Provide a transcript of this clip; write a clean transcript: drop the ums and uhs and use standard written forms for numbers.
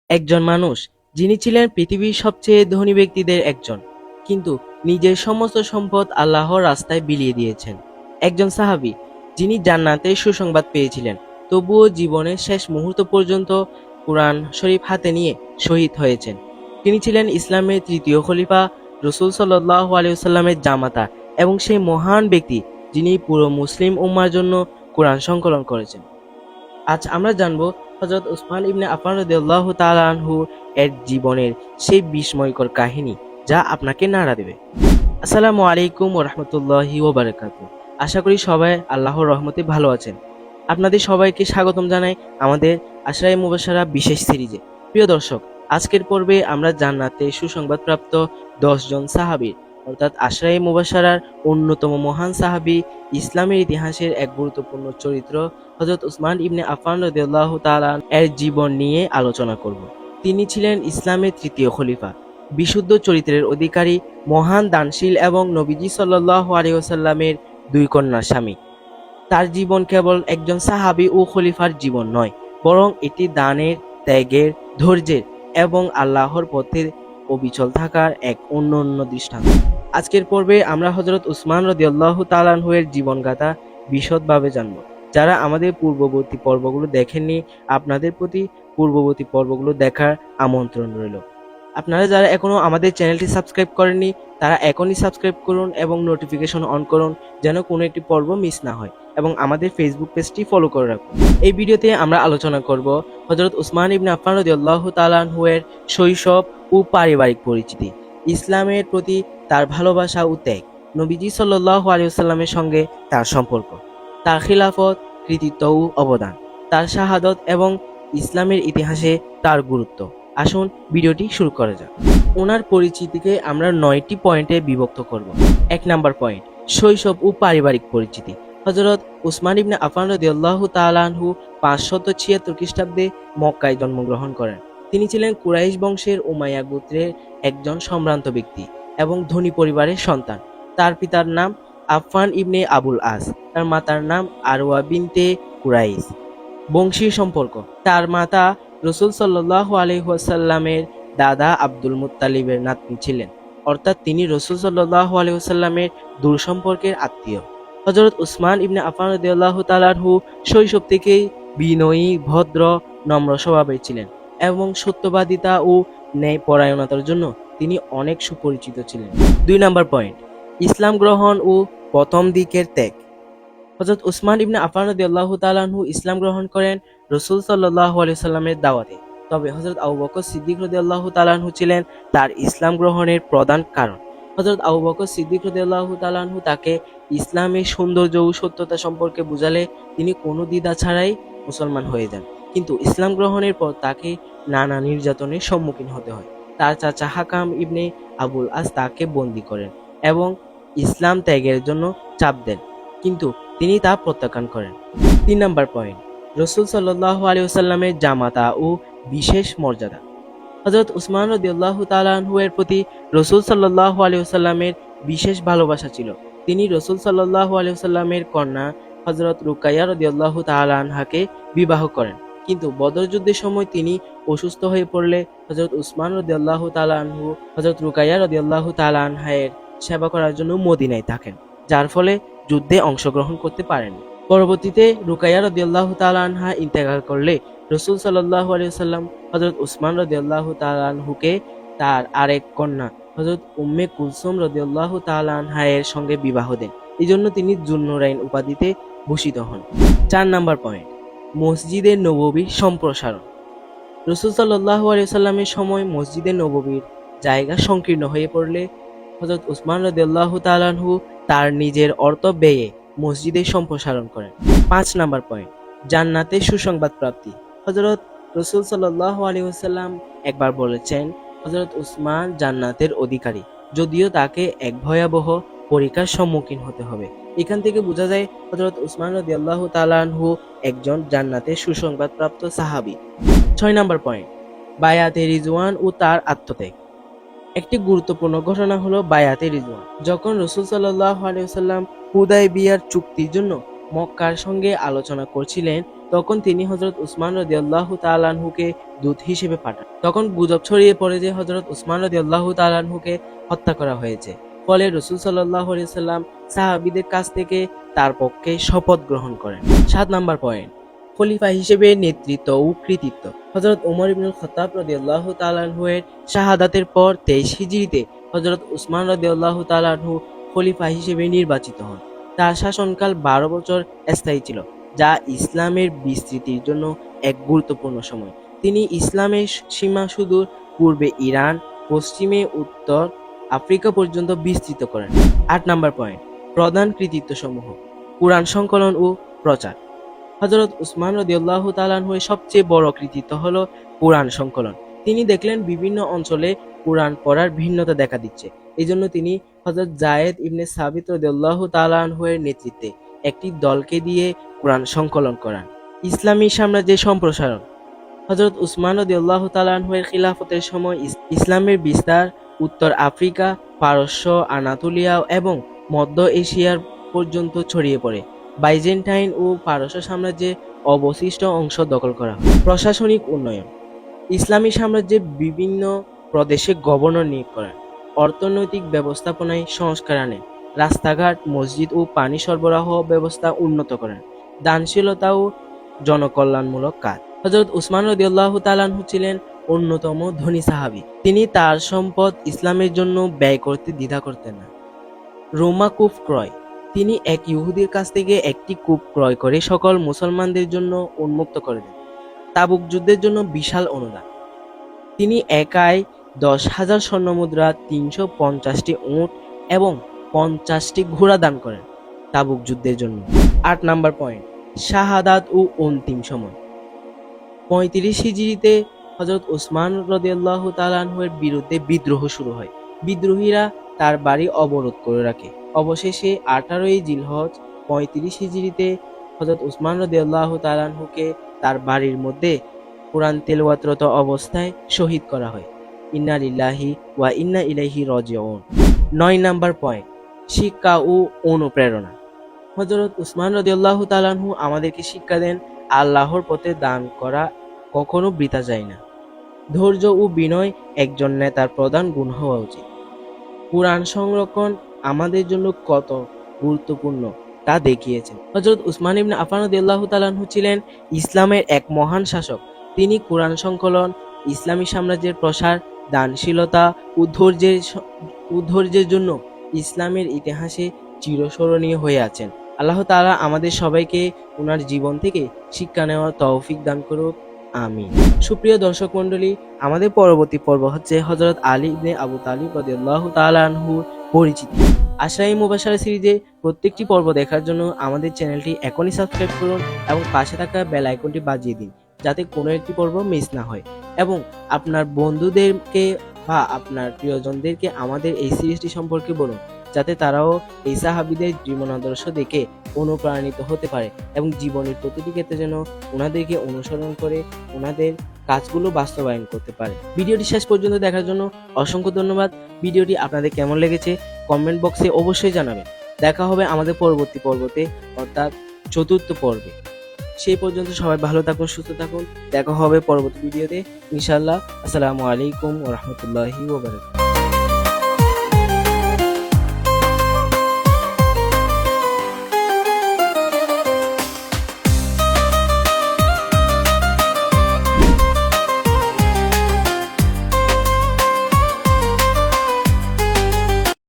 একজন মানুষ যিনি ছিলেন পৃথিবীর সবচেয়ে ধনী ব্যক্তিদের একজন, কিন্তু নিজের সমস্ত সম্পদ আল্লাহর রাস্তায় বিলিয়ে দিয়েছেন। একজন সাহাবী যিনি জান্নাতের সুসংবাদ পেয়েছিলেন, তবুও জীবনের শেষ মুহূর্ত পর্যন্ত কুরআন শরীফ হাতে নিয়ে শহীদ হয়েছেন। তিনি ছিলেন ইসলামের তৃতীয় খলিফা, রাসূল সাল্লাল্লাহু আলাইহি ওয়াসাল্লামের জামাতা এবং সেই মহান ব্যক্তি যিনি পুরো মুসলিম উম্মার জন্য কুরআন সংকলন করেছেন। আজ আমরা জানব হযরত উসমান ইবনে আফফান রাদিয়াল্লাহু তাআলা আনহু এর জীবনের সেই বিস্ময়কর কাহিনী যা আপনাকে নাড়া দেবে। আসসালামু আলাইকুম ওয়া রাহমাতুল্লাহি ওয়া বারাকাতুহু। আশা করি সবাই আল্লাহর রহমতে ভালো আছেন। আপনাদের সবাইকে স্বাগতম জানাই আমাদের আশরায়ে মুবাশশারা বিশেষ সিরিজে। প্রিয় দর্শক, আজকের পর্বে আমরা জান্নাতে সুসংবাদপ্রাপ্ত 10 জন সাহাবীর অর্থাৎ আশরায়ে মুবাশশারার অন্যতম মহান সাহাবী, ইসলামের ইতিহাসের এক গুরুত্বপূর্ণ চরিত্র হযরত উসমান ইবনে আফফান রাদিয়াল্লাহু তাআলা এর জীবন নিয়ে আলোচনা করব। তিনি ছিলেন ইসলামের তৃতীয় খলিফা, বিশুদ্ধ চরিত্রের অধিকারী, মহান দানশীল এবং নবীজি সাল্লাল্লাহু আলাইহি ওয়াসাল্লামের 2 কন্যার স্বামী। তার জীবন কেবল একজন সাহাবী ও খলিফার জীবন নয়, বরং এটি দানের, ত্যাগের, ধৈর্যের এবং আল্লাহর পথে অবিচল থাকার এক অনন্য দৃষ্টান্ত। আজকের পর্বে আমরা হযরত উসমান রাদিয়াল্লাহু তাআলা আনহু এর জীবনগাথা বিশদভাবে জানব। যারা আমাদের পূর্ববর্তী পর্বগুলো দেখেননি, আপনাদের প্রতি পূর্ববর্তী পর্বগুলো দেখার আমন্ত্রণ রইল। আপনারা যারা এখনো আমাদের চ্যানেলটি সাবস্ক্রাইব করেননি, তারা এখনই সাবস্ক্রাইব করুন এবং নোটিফিকেশন অন করুন, যেন কোনো একটি পর্ব মিস না হয়, এবং আমাদের ফেসবুক পেজটি ফলো করে রাখুন। এই ভিডিওতে আমরা আলোচনা করব হযরত উসমান ইবনে আফফান রাদিয়াল্লাহু তাআলা আনহু এর শৈশব ও পারিবারিক পরিচিতি, ইসলামের প্রতি তার ভালোবাসা ও ত্যাগ, নবীজি সাল্লাল্লাহু আলাইহি ওয়াসাল্লামের সঙ্গে তার সম্পর্ক, তার খিলাফত, কৃতিত্ব ও অবদান, তার শাহাদত এবং ইসলামের ইতিহাসে তার গুরুত্ব। আসুন ভিডিওটি শুরু করা যাক। ওনার পরিচিতিকে আমরা 9টি পয়েন্টে বিভক্ত করব। 1 নাম্বার পয়েন্ট, শৈশব ও পারিবারিক পরিচিতি। হযরত উসমান ইবনে আফফান রাদিয়াল্লাহু তাআলা আনহু 576 খ্রিস্টাব্দে মক্কায় জন্মগ্রহণ করেন। তিনি ছিলেন কুরাইশ বংশের উমাইয়া গোত্রের একজন সম্ভ্রান্ত ব্যক্তি এবং ধনী পরিবারের সন্তান। তার পিতার নাম আফফান ইবনে আবুল আস, তার মাতার নাম আরওয়া বিনতে কুরাইশ। বংশীয় সম্পর্ক, তার মাতা রাসূল সাল্লাল্লাহু আলাইহি ওয়াসাল্লামের দাদা আব্দুল মুত্তালিবের নাতনি ছিলেন, অর্থাৎ তিনি রাসূল সাল্লাল্লাহু আলাইহি ওয়াসাল্লামের দূর সম্পর্কের আত্মীয়। হযরত উসমান ইবনে আফফান রাদিয়াল্লাহু তাআলা আনহু শৈশব থেকেই বিনয়ী, ভদ্র, নম্র স্বভাবের ছিলেন এবং সত্যবাদিতা ও ন্যায়পরায়ণতার জন্য তিনি অনেক সুপরিচিত ছিলেন। 2 নাম্বার পয়েন্ট, ইসলাম গ্রহণ ও প্রথম দিকের ত্যাগ। হযরত উসমান ইবনে আফফান রাদিয়াল্লাহু তাআলা আনহু ইসলাম গ্রহণ করেন রাসূল সাল্লাল্লাহু আলাইহি ওয়াসাল্লামের দাওয়াতে। তবে হযরত আবু বকর সিদ্দিক রাদিয়াল্লাহু তাআলা আনহু ছিলেন তার ইসলাম গ্রহণের প্রধান কারণ। হযরত আবু বকর সিদ্দিক রাদিয়াল্লাহু তাআলা আনহু তাকে ইসলামের সৌন্দর্য ও সত্যতা সম্পর্কে বুঝালে তিনি কোনো দ্বিধা ছাড়াই মুসলমান হয়ে যান। কিন্তু ইসলাম গ্রহণের পর তাকে নানা নির্যাতনের সম্মুখীন হতে হয়। তার চাচা হাকাম ইবনে আবুল আস তাকে বন্দী করেন এবং ইসলাম ত্যাগের জন্য চাপ দেন, কিন্তু তিনি তা প্রত্যাখ্যান করেন। 3 নাম্বার পয়েন্ট, রাসূল সাল্লাল্লাহু আলাইহি ওয়াসাল্লামের জামাতা ও বিশেষ মর্যাদা। হযরত উসমান রাদিয়াল্লাহু তাআলা আনহু এর প্রতি রাসূল সাল্লাল্লাহু আলাইহি ওয়াসাল্লামের বিশেষ ভালোবাসা ছিল। তিনি রাসূল সাল্লাল্লাহু আলাইহি ওয়াসাল্লামের কন্যা হযরত রুকাইয়া রাদিয়াল্লাহু তাআলা আনহাকে বিবাহ করেন, কিন্তু বদর যুদ্ধের সময় তিনি অসুস্থ হয়ে পড়লে হযরত উসমান রাদিয়াল্লাহু তাআলা আনহু হযরত রুকাইয়া রাদিয়াল্লাহু তাআলা আনহা এর সেবা করার জন্য মদিনায় থাকেন, যার ফলে যুদ্ধে অংশগ্রহণ করতে পারেন। পরবর্তীতে রুকাইয়া রাদিয়াল্লাহু তাআলা আনহা ইন্তেকাল করলে রাসূল সাল্লাল্লাহু আলাইহি ওয়াসাল্লাম হযরত উসমান রাদিয়াল্লাহু তাআলা আনহুকে তার আরেক কন্যা হযরত উম্মে কুলসুম রাদিয়াল্লাহু তাআলা আনহা এর সঙ্গে বিবাহ দেন। এজন্য তিনি যুন্নুরাইন উপাধিতে ভূষিত হন। 4 নাম্বার পয়েন্ট, মসজিদে নববীর সম্প্রসারণ। রাসূল সাল্লাল্লাহু আলাইহি ওয়াসাল্লামের সময় মসজিদে নববীর জায়গা সংকীর্ণ হয়ে পড়লে হযরত উসমান রাদিয়াল্লাহু তাআলা আনহু তার নিজের অর্থ ব্যয়ে মসজিদের সম্প্রসারণ করেন। 5 নাম্বার পয়েন্ট, জান্নাতের সুসংবাদ প্রাপ্তি। হযরত রাসূল সাল্লাল্লাহু আলাইহি ওয়াসাল্লাম একবার বলেছেন, হযরত উসমান জান্নাতের অধিকারী, যদিও তাকে এক ভয়াবহ পরীক্ষার সম্মুখীন হতে হবে। এখান থেকে বোঝা যায় হযরত উসমান রাদিয়াল্লাহু তাআলা আনহু একজন জান্নাতের সুসংবাদ প্রাপ্ত সাহাবী। 6 নাম্বার পয়েন্ট, বায়াতে রিজওয়ান ও তার আত্মত্যাগ। একটি গুরুত্বপূর্ণ ঘটনা হলো বায়াতে রিজওয়ান। যখন রাসূল সাল্লাল্লাহু আলাইহি ওয়াসাল্লাম হুদায়বিয়ার চুক্তির জন্য মক্কার সঙ্গে আলোচনা করছিলেন, তখন তিনি হযরত উসমান রাদিয়াল্লাহু তাআলা আনহুকে দূত হিসেবে পাঠান। তখন গুজব ছড়িয়ে পড়ে যে হযরত উসমান রাদিয়াল্লাহু তাআলা আনহুকে হত্যা করা হয়েছে। ফলে রাসূল সাল্লাল্লাহু আলাইহি ওয়াসাল্লাম সাহাবীদের কাছ থেকে তার পক্ষে শপথ গ্রহণ করেন। 7 নাম্বার পয়েন্ট, খলিফা হিসেবে নেতৃত্ব ও কৃতিত্ব। হযরত ওমর ইবনুল খাত্তাব রাদিয়াল্লাহু তাআলা আনহু এর শাহাদাতের পর 23 হিজরিতে হযরত উসমান রাদিয়াল্লাহু তাআলা আনহু খলিফা হিসেবে নির্বাচিত হন। তার শাসনকাল 12 বছর স্থায়ী ছিল, যা ইসলামের বিস্তৃতির জন্য এক গুরুত্বপূর্ণ সময়। তিনি ইসলামের সীমা সুদূর পূর্বে ইরান, পশ্চিমে উত্তর আফ্রিকা পর্যন্ত বিস্তৃত করেন। 8 নাম্বার পয়েন্ট, প্রধান কৃতিত্বসমূহ। কুরআন সংকলন ও প্রচার। হযরত উসমান রাদিয়াল্লাহু তাআলা আনহুর সবচেয়ে বড় কৃতিত্ব হলো কুরআন সংকলন। তিনি দেখলেন বিভিন্ন অঞ্চলে কুরআন পড়ার ভিন্নতা দেখা দিচ্ছে। এজন্য তিনি হযরত যায়েদ ইবনে সাবিত রাদিয়াল্লাহু তাআলা আনহুর নেতৃত্বে একটি দলকে দিয়ে কুরআন সংকলন করান। ইসলামী সাম্রাজ্যের সম্প্রসারণ। হযরত উসমান রাদিয়াল্লাহু তাআলা আনহুর খিলাফতের সময় ইসলামের বিস্তার উত্তর আফ্রিকা, পারস্য, আনাতোলিয়া এবং মধ্য এশিয়ার পর্যন্ত ছড়িয়ে পড়ে। বাইজেন্টাইন ও পারস্য সাম্রাজ্যের অবশিষ্ট অংশ দখল করা হয়। প্রশাসনিক উন্নয়ন। ইসলামী সাম্রাজ্যের বিভিন্ন প্রদেশে গভর্নর নিয়োগ করেন। অর্থনৈতিক ব্যবস্থাপনায় সংস্কার আনেন। রাস্তাঘাট, মসজিদ ও পানি সরবরাহ ব্যবস্থা উন্নত করেন। দানশীলতা ও জনকল্যাণমূলক কাজ। হযরত উসমান রাদিয়াল্লাহু তাআলা আনহু ছিলেন অন্যতম ধনী সাহাবী। তিনি তার সম্পদ ইসলামের জন্য ব্যয় করতে দ্বিধা করতেন না। রোমা কূপ ক্রয়। তিনি এক ইহুদির কাছ থেকে একটি কূপ ক্রয় করে সকল মুসলমানদের জন্য উন্মুক্ত করে দেন। তাবুক যুদ্ধের জন্য বিশাল অনুদান। তিনি একাই 10,000 স্বর্ণমুদ্রা, 350টি উট এবং 50টি ঘোড়া দান করেন তাবুক যুদ্ধের জন্য। 8 নাম্বার পয়েন্ট, শাহাদাত ও অন্তিম সময়। 35 হিজরিতে হযরত উসমান রাদিয়াল্লাহু তাআলা আনহুর বিরুদ্ধে বিদ্রোহ শুরু হয়। বিদ্রোহীরা তার বাড়ি অবরোধ করে রাখে। অবশেষে 18 জিলহজ 35 হিজরিতে হযরত উসমান রাদিয়াল্লাহু তাআলা আনহুকে তার বাড়ির মধ্যে কুরআন তেলাওয়াতরত অবস্থায় শহীদ করা হয়। ইন্না লিল্লাহি ওয়া ইন্না ইলাইহি রাজিউন। 9 নাম্বার পয়েন্ট, শিক্ষা ও অনুপ্রেরণা। হযরত উসমান রাদিয়াল্লাহু তাআলা আনহু আমাদেরকে শিক্ষা দেন, আল্লাহর পথে দান করা কখনো বৃথা যায় না। ধৈর্য ও বিনয় একজন নেতার প্রধান গুণ হওয়া উচিত। কুরআন সংরক্ষণ আমাদের জন্য কত গুরুত্বপূর্ণ তা দেখিয়েছেন। হযরত উসমান ইবনে আফফান রাদিয়াল্লাহু তাআলা আনহু ছিলেন ইসলামের এক মহান শাসক। তিনি কুরআন সংকলন, ইসলামী সাম্রাজ্যের প্রসার, দানশীলতা ও ধৈর্যের জন্য ইসলামের ইতিহাসে চিরস্মরণীয় হয়ে আছেন। আল্লাহ তাআলা আমাদের সবাইকে ওনার জীবন থেকে শিক্ষা নেওয়ার তৌফিক দান করুক, আমিন। সুপ্রিয় দর্শক মণ্ডলী, আমাদের পরবর্তী পর্ব হচ্ছে হযরত আলী ইবনে আবু তালিব রাদিয়াল্লাহু তাআলা আনহুর পরিচিতি। আশরায়ে মুবাশশারা সিরিজের প্রত্যেকটি পর্ব দেখার জন্য আমাদের চ্যানেলটি এখনই সাবস্ক্রাইব করুন এবং পাশে থাকা বেল আইকনটি বাজিয়ে দিন, যাতে কোনো একটি পর্ব মিস না হয়। এবং আপনার বন্ধুদেরকে বা আপনার প্রিয়জনদেরকে আমাদের এই সিরিজটি সম্পর্কে বলুন, যাতে তারাও এই সাহাবীদের জীবন আদর্শ দেখে অনুপ্রাণিত হতে পারে এবং জীবনের প্রতিটি ক্ষেত্রে যেন ওনাদেরকে অনুসরণ করে ওনাদের কাজগুলো বাস্তবায়ন করতে পারে। ভিডিওটি শেষ পর্যন্ত দেখার জন্য অসংখ্য ধন্যবাদ। ভিডিওটি আপনাদের কেমন লেগেছে কমেন্ট বক্সে অবশ্যই জানাবেন। দেখা হবে আমাদের পরবর্তী পর্বতে, অর্থাৎ 4র্থ পর্বে। সেই পর্যন্ত সবাই ভালো থাকুন, সুস্থ থাকুন। দেখা হবে পরবর্তী ভিডিওতে ইনশাআল্লাহ। আসসালামু আলাইকুম ওয়া রাহমাতুল্লাহি ওয়া বারাকাতুহু।